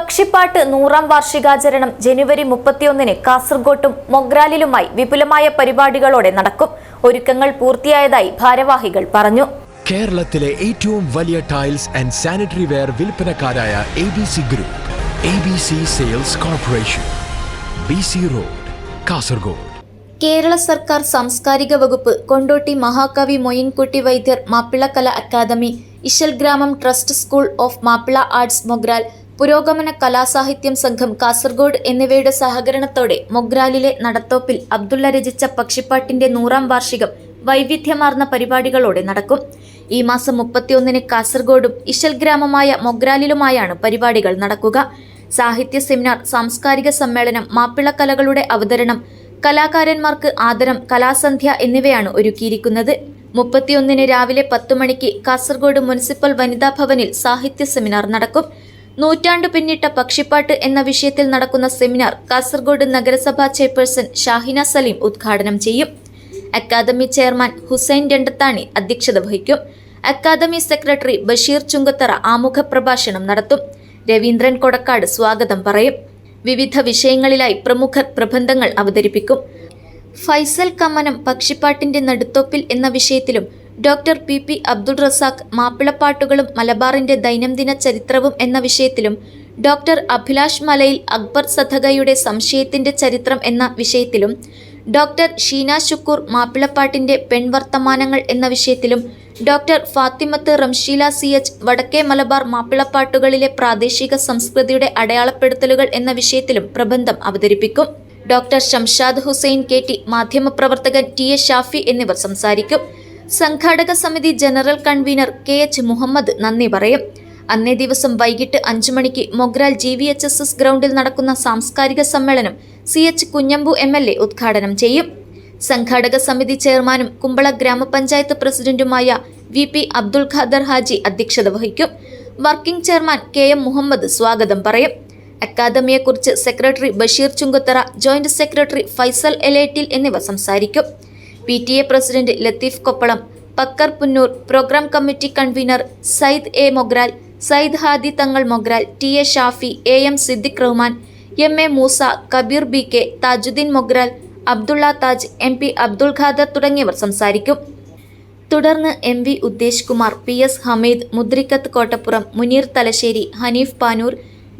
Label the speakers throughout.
Speaker 1: പക്ഷിപ്പാട്ട് 100ാം വാർഷികാചരണം ജനുവരി 31-ന് കാസർഗോട്ടും മൊഗ്രാലിലുമായി വിപുലമായ പരിപാടികളോടെ നടക്കും. ഒരുക്കങ്ങൾ പൂർത്തിയായതായി ഭാരവാഹികൾ പറഞ്ഞു.
Speaker 2: കേരളത്തിലെ ഏറ്റവും വലിയ ടൈൽസ് ആൻഡ് സാനിറ്ററി വെയർ വിൽപ്പനക്കാരായ ABC group, ABC sales corporation, BC road, Kasaragod.
Speaker 1: Kerala സർക്കാർ സാംസ്കാരിക വകുപ്പ്, Kondotty Mahakavi Moyinkutty Vaidyar Mappila Kala academy, Ishal Gramam trust school of Mappila arts Mogral, Purogamana Kalasahithyam സംഘം കാസർഗോഡ് എന്നിവയുടെ സഹകരണത്തോടെ മൊഗ്രാലിലെ നടത്തോപ്പിൽ അബ്ദുള്ള രചിച്ച പക്ഷിപ്പാട്ടിന്റെ 100ാം വാർഷികം വൈവിധ്യമാർന്ന പരിപാടികളോടെ നടക്കും. ഈ മാസം 31-ന് കാസർഗോഡും ഇശൽ ഗ്രാമമായ മൊഗ്രാലിലുമായാണ് പരിപാടികൾ നടക്കുക. സാഹിത്യ സെമിനാർ, സാംസ്കാരിക സമ്മേളനം, മാപ്പിള കലകളുടെ അവതരണം, കലാകാരന്മാർക്ക് ആദരം, കലാസന്ധ്യ എന്നിവയാണ് ഒരുക്കിയിരിക്കുന്നത്. 31-ന് രാവിലെ 10 മണിക്ക് കാസർഗോഡ് മുനിസിപ്പൽ വനിതാ ഭവനിൽ സാഹിത്യ സെമിനാർ നടക്കും. നൂറ്റാണ്ട് പിന്നിട്ട പക്ഷിപ്പാട്ട് എന്ന വിഷയത്തിൽ നടക്കുന്ന സെമിനാർ കാസർഗോഡ് നഗരസഭാ ചെയർപേഴ്സൺ ഷാഹിന സലീം ഉദ്ഘാടനം ചെയ്യും. അക്കാദമി ചെയർമാൻ ഹുസൈൻ രണ്ടത്താണി അധ്യക്ഷത വഹിക്കും. അക്കാദമി സെക്രട്ടറി ബഷീർ ചുങ്കത്തറ ആമുഖ പ്രഭാഷണം നടത്തും. രവീന്ദ്രൻ കൊടക്കാട് സ്വാഗതം പറയും. വിവിധ വിഷയങ്ങളിലായി പ്രമുഖർ പ്രബന്ധങ്ങൾ അവതരിപ്പിക്കും. ഫൈസൽ കമ്മനം പക്ഷിപ്പാട്ടിന്റെ നടുത്തോപ്പിൽ എന്ന വിഷയത്തിലും, ഡോക്ടർ PP അബ്ദുൾ റസാഖ് മാപ്പിളപ്പാട്ടുകളും മലബാറിന്റെ ദൈനംദിന ചരിത്രവും എന്ന വിഷയത്തിലും, ഡോക്ടർ അഭിലാഷ് മലയിൽ അക്ബർ സദകയുടെ സംശയത്തിന്റെ ചരിത്രം എന്ന വിഷയത്തിലും, ഡോക്ടർ ഷീന ശുക്കൂർ മാപ്പിളപ്പാട്ടിന്റെ പെൺവർത്തമാനങ്ങൾ എന്ന വിഷയത്തിലും, ഡോക്ടർ ഫാത്തിമത്ത് റംഷീല CH വടക്കേ മലബാർ മാപ്പിളപ്പാട്ടുകളിലെ പ്രാദേശിക സംസ്കൃതിയുടെ അടയാളപ്പെടുത്തലുകൾ എന്ന വിഷയത്തിലും പ്രബന്ധം അവതരിപ്പിക്കും. ഡോക്ടർ ഷംഷാദ് ഹുസൈൻ KT, മാധ്യമപ്രവർത്തകൻ TA ഷാഫി എന്നിവർ സംസാരിക്കും. സംഘാടക സമിതി ജനറൽ കൺവീനർ KH മുഹമ്മദ് നന്ദി പറയും. അന്നേ ദിവസം വൈകിട്ട് 5 മണിക്ക് മൊഗ്രാൽ GVHSS ഗ്രൗണ്ടിൽ നടക്കുന്ന സാംസ്കാരിക സമ്മേളനം CH കുഞ്ഞമ്പു MLA ഉദ്ഘാടനം ചെയ്യും. സംഘാടക സമിതി ചെയർമാനും കുമ്പള ഗ്രാമപഞ്ചായത്ത് പ്രസിഡന്റുമായ VP അബ്ദുൾ ഖാദർ ഹാജി അധ്യക്ഷത വഹിക്കും. വർക്കിംഗ് ചെയർമാൻ KM മുഹമ്മദ് സ്വാഗതം പറയും. അക്കാദമിയെക്കുറിച്ച് secretary Basheer Chunkathara, joint secretary Faisal Elettil എന്നിവർ സംസാരിക്കും. PTA president Latheef Koppalam, Pakkar Punnoor, programme committee convener Sayyid A Mogral, Sayyid Hadi Thangal Mogral, TA Shafi, AM Siddique Rahman, MA Musa, Kabir BK, Thajudheen Mogral, Abdulla Taj, MP Abdul Khader തുടങ്ങിയവർ സംസാരിക്കും. തുടർന്ന് MV ഉദ്ദേശ് കുമാർ, PS ഹമീദ്, മുദ്രിക്കത്ത് കോട്ടപ്പുറം, മുനീർ തലശ്ശേരി, ഹനീഫ് പാനൂർ,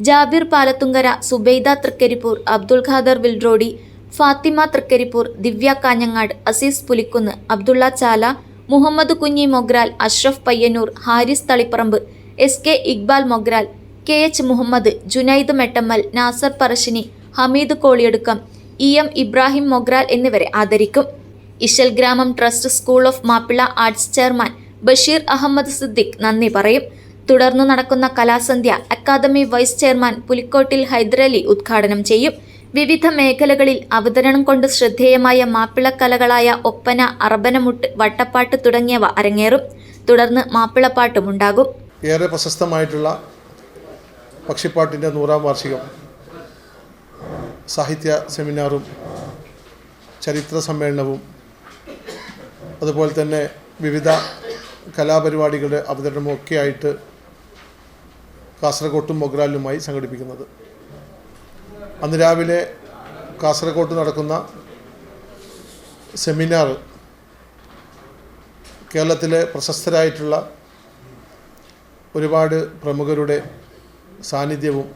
Speaker 1: ജാബിർ പാലത്തുങ്കര, സുബൈദ തൃക്കരിപ്പൂർ, അബ്ദുൾ ഖാദർ വിൽറോഡി, ഫാത്തിമ തൃക്കരിപ്പൂർ, ദിവ്യ കാഞ്ഞങ്ങാട്, അസീസ് പുലിക്കുന്ന്, അബ്ദുള്ള ചാല, Muhammad Kunhi Mogral, Ashraf Payyanur, Haris Taliparamba, SK Iqbal Mogral, KH Muhammad, Junaid Mettammal, Nasar Parassini, Hameed Koliyadukkam, EM Ibrahim Mogral എന്നിവരെ ആദരിക്കും. Ishal Gramam trust school of Mappila arts chairman Basheer Ahmed Siddique നന്ദി പറയും. തുടർന്ന് നടക്കുന്ന കലാസന്ധ്യ academy vice chairman Pulikkottil Hyderali ഉദ്ഘാടനം ചെയ്യും. വിവിധ മേഖലകളിൽ അവതരണം കൊണ്ട് ശ്രദ്ധേയമായ മാപ്പിള കലകളായ ഒപ്പന, അറബനമുട്ട്, വട്ടപ്പാട്ട് തുടങ്ങിയവ അരങ്ങേറും. തുടർന്ന് മാപ്പിളപ്പാട്ടുമുണ്ടാകും.
Speaker 3: ഏറെ പ്രശസ്തമായിട്ടുള്ള പക്ഷിപ്പാട്ടിൻ്റെ 100ാം വാർഷികം സാഹിത്യ സെമിനാറും ചരിത്ര സമ്മേളനവും അതുപോലെ തന്നെ വിവിധ കലാപരിപാടികളുടെ അവതരണവും ഒക്കെയായിട്ട് കാസർഗോട്ടും മൊഗ്രാലിലുമായി സംഘടിപ്പിക്കുന്നത്. അന്ന് രാവിലെ കാസർഗോട്ട് നടക്കുന്ന സെമിനാർ കേരളത്തിലെ പ്രശസ്തരായിട്ടുള്ള ഒരുപാട് പ്രമുഖരുടെ സാന്നിധ്യവും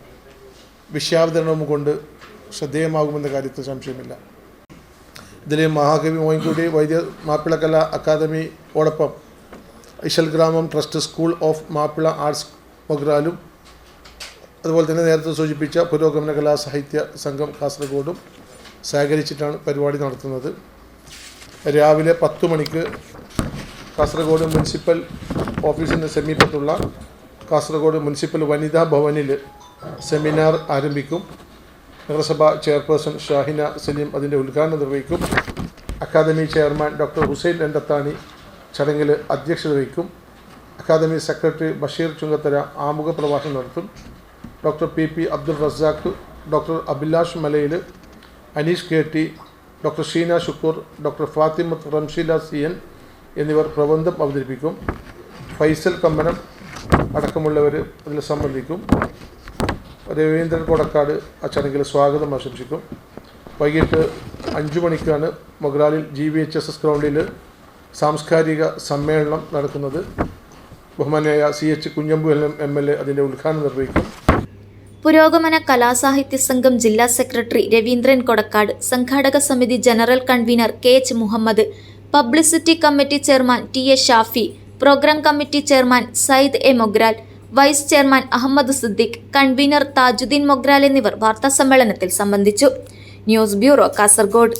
Speaker 3: വിഷയാവതരണവും കൊണ്ട് ശ്രദ്ധേയമാകുമെന്ന കാര്യത്തിൽ സംശയമില്ല. ഇതിൽ മഹാകവി മൊയിൻകുട്ടി വൈദ്യർ മാപ്പിള കലാ അക്കാദമിയോടൊപ്പം Ishal Gramam trust school of Mappila arts മൊഗ്രാലും അതുപോലെ തന്നെ നേരത്തെ സൂചിപ്പിച്ച പുരോഗമന കലാ സാഹിത്യ സംഘം കാസർഗോഡും സഹകരിച്ചിട്ടാണ് പരിപാടി നടത്തുന്നത്. രാവിലെ 10 മണിക്ക് കാസർഗോഡ് മുനിസിപ്പൽ ഓഫീസിന് സമീപത്തുള്ള കാസർഗോഡ് മുനിസിപ്പൽ വനിതാ ഭവനിൽ സെമിനാർ ആരംഭിക്കും. നഗരസഭാ ചെയർപേഴ്സൺ ഷാഹിന സലീം അതിൻ്റെ ഉദ്ഘാടനം നിർവഹിക്കും. Academy chairman doctor Hussain Randathani ചടങ്ങിൽ അധ്യക്ഷത വഹിക്കും. അക്കാദമി സെക്രട്ടറി ബഷീർ ചുങ്കത്തര ആമുഖ പ്രഭാഷണം നടത്തും. Doctor PP Abdul Razak, doctor Abhilash Malayil, Aneesh KT, doctor Sheena Shukkoor, doctor Fathimath Ramsheela CN എന്നിവർ പ്രബന്ധം അവതരിപ്പിക്കും. ഫൈസൽ കമ്മനം അടക്കമുള്ളവർ അതിൽ സംബന്ധിക്കും. രവീന്ദ്രൻ കൊടക്കാട് ആ ചടങ്ങിൽ സ്വാഗതം ആശംസിക്കും. വൈകിട്ട് 5 മണിക്കാണ് മൊഗ്രാലിൽ GVHSS ഗ്രൗണ്ടിൽ സാംസ്കാരിക സമ്മേളനം നടക്കുന്നത്. ബഹുമാന്യായ CH കുഞ്ഞമ്പു MLA അതിൻ്റെ ഉദ്ഘാടനം നിർവഹിക്കും.
Speaker 1: പുരോഗമന കലാസാഹിത്യ സംഘം ജില്ലാ സെക്രട്ടറി രവീന്ദ്രൻ കൊടക്കാട്, സംഘാടക സമിതി general convener KH Muhammad, publicity committee chairman TA Shafi, program committee chairman Sayyid A Mogral, vice chairman Ahmed Siddique, convener Thajuddeen Mogral എന്നിവർ വാർത്താസമ്മേളനത്തിൽ സംബന്ധിച്ചു. News bureau, Kasaragod.